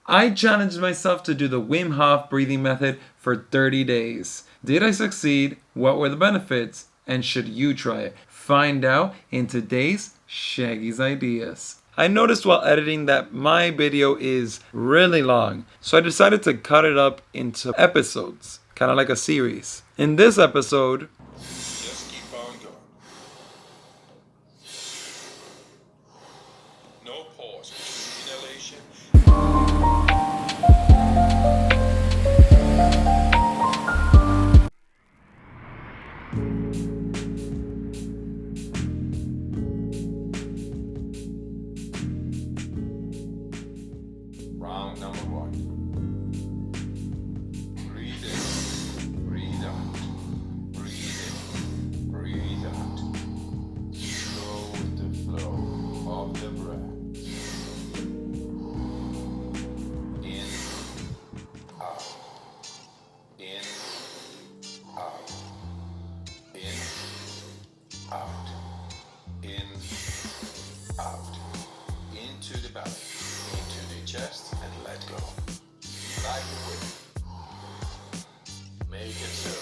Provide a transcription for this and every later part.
I challenged myself to do the Wim Hof breathing method for 30 days. Did I succeed? What were the benefits? And should you try it? Find out in today's Shaggy's Ideas. I noticed while editing that my video is really long, so I decided to cut it up into episodes, kind of like a series. In this episode, just keep on going. No pause between inhalation. Round number one. Breathe in, breathe out. Breathe in, breathe out. Slow with the flow of the breath. In, out. In, out. In, out. In, out. Into the belly, into the chest, and let go. Like a whip. Make it so.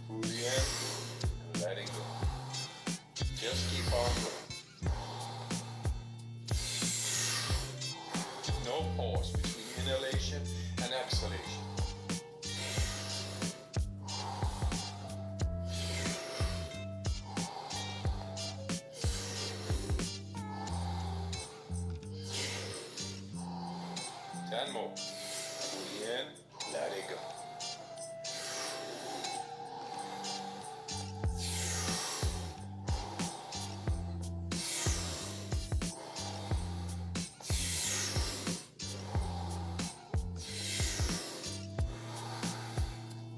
Breathe in and letting go. Just keep on going. No pause between inhalation and exhalation. Ten more. Breathe in, let it go.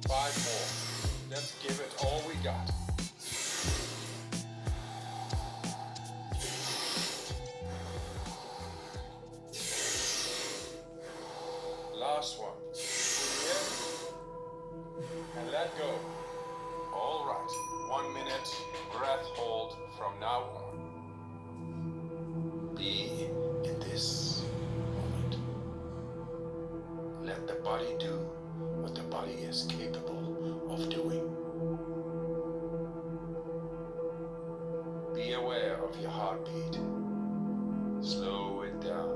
Five more. Let's give it all we got. Last one. Breathe in and let go. All right. 1 minute breath hold from now on. Be in this moment. Let the body do what the body is capable of doing. Be aware of your heartbeat. Slow it down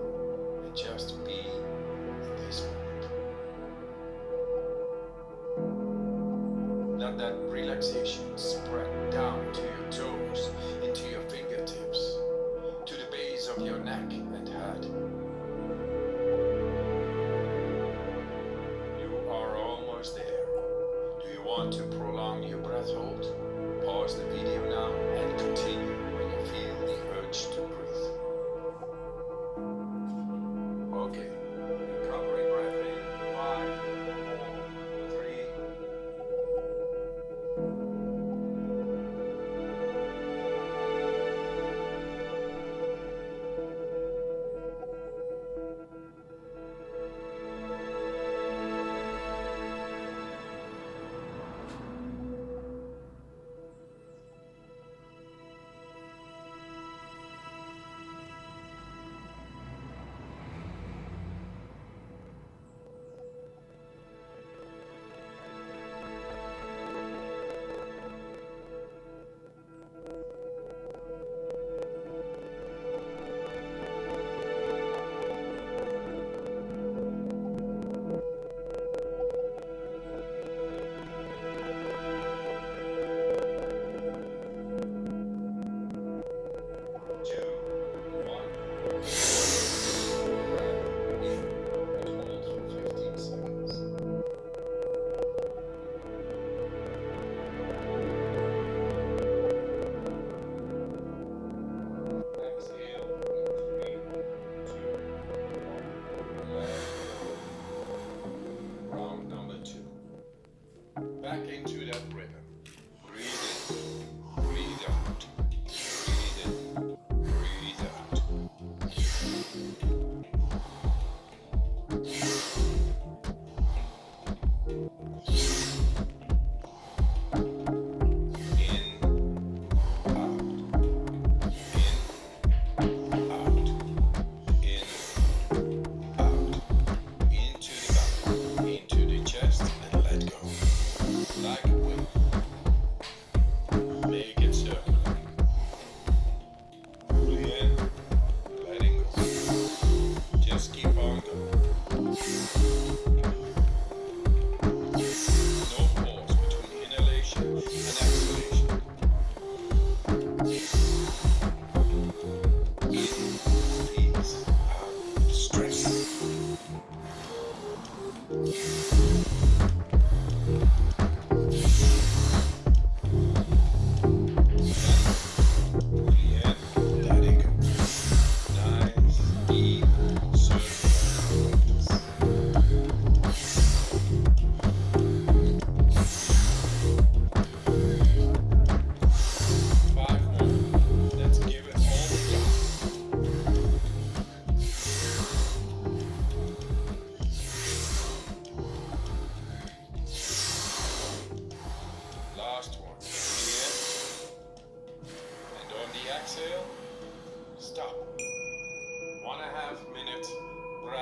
and just be in this moment. Let that relaxation spread down to your toes, into your fingertips, to the base of your neck and head. You are almost there. Do you want to prolong your breath hold? Pause the video now and continue when you feel the urge to breathe. Okay. Recovering breath in. 5, 4, 3.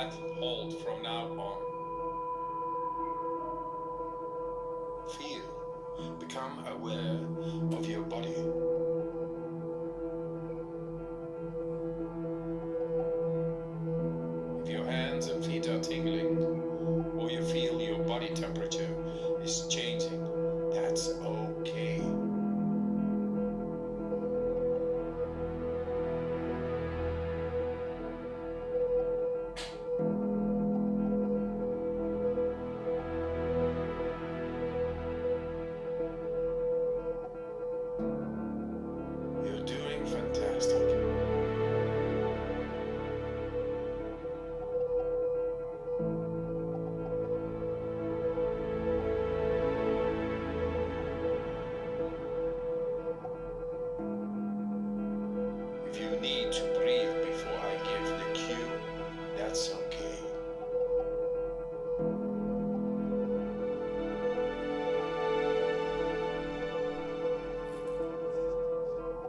that hold from now on. Feel, become aware of your body. If your hands and feet are tingling, or you feel your body temperature is changing, that's okay. You're doing fantastic. If you need to breathe before I give the cue, that's okay.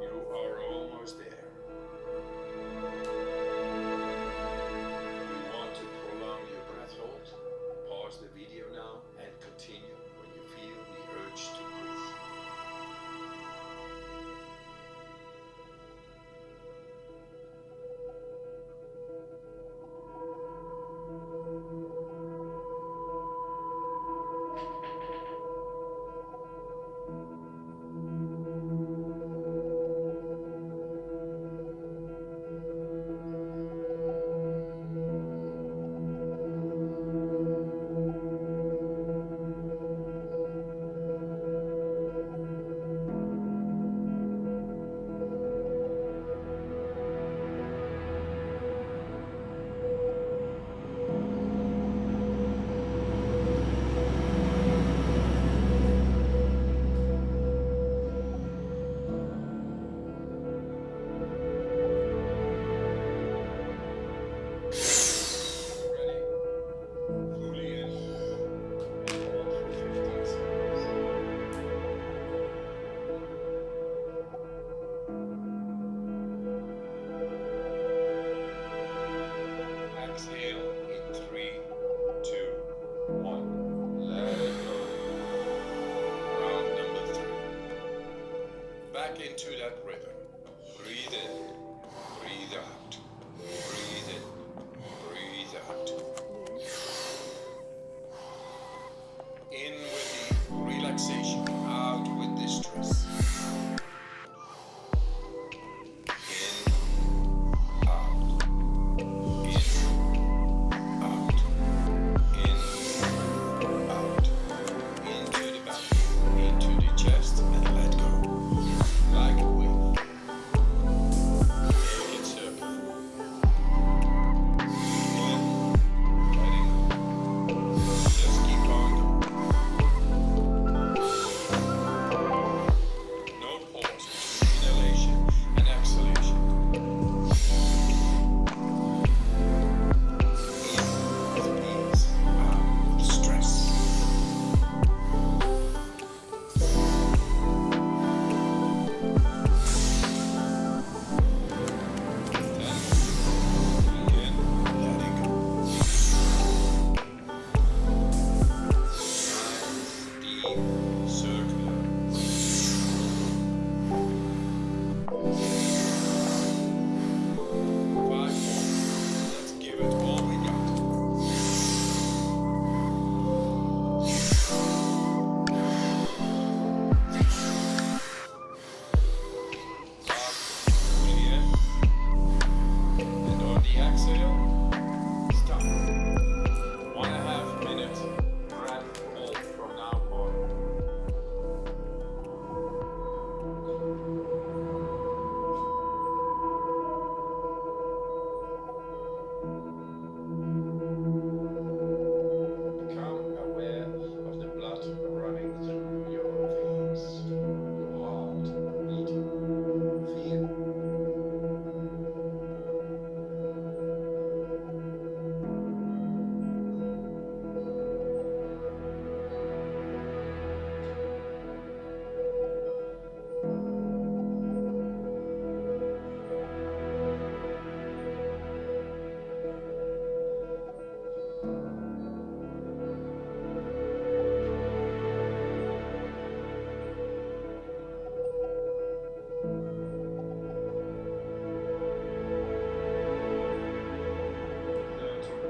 You are almost there. You want to prolong your breath hold? Pause the video now and continue when you feel the urge to breathe. Ready? Fully in. Hold for 15 seconds. Exhale in 3, 2, 1. Let it go. Round number 3. Back into that rhythm. Breathe in. Breathe out. Breathe in. Breathe out. In with the relaxation, out with the stress. In, out. In, out. In, out. Into the back, into the chest, and let go. Like a wave. Make it circle. In, letting go. Just keep on going.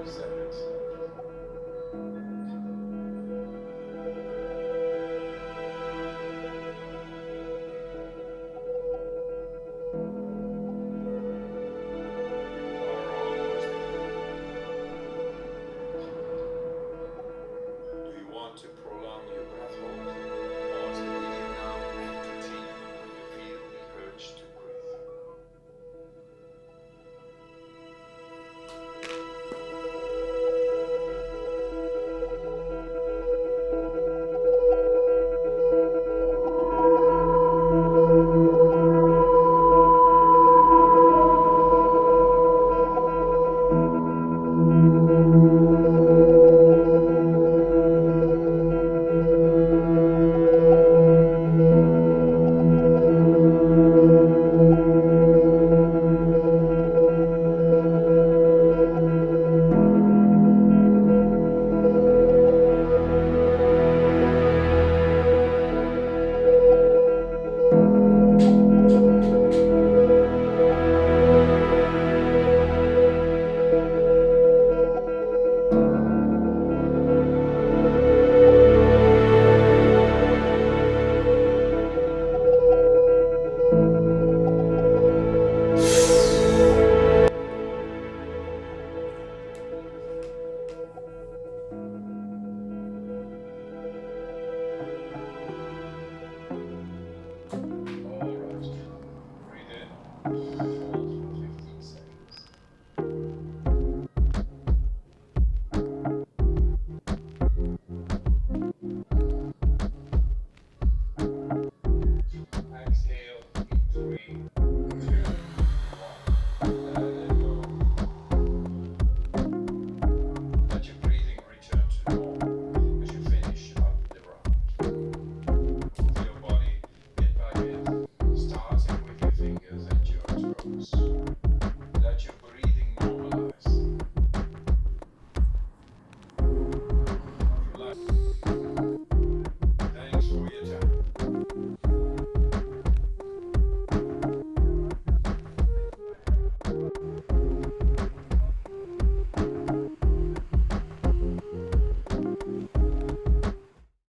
7,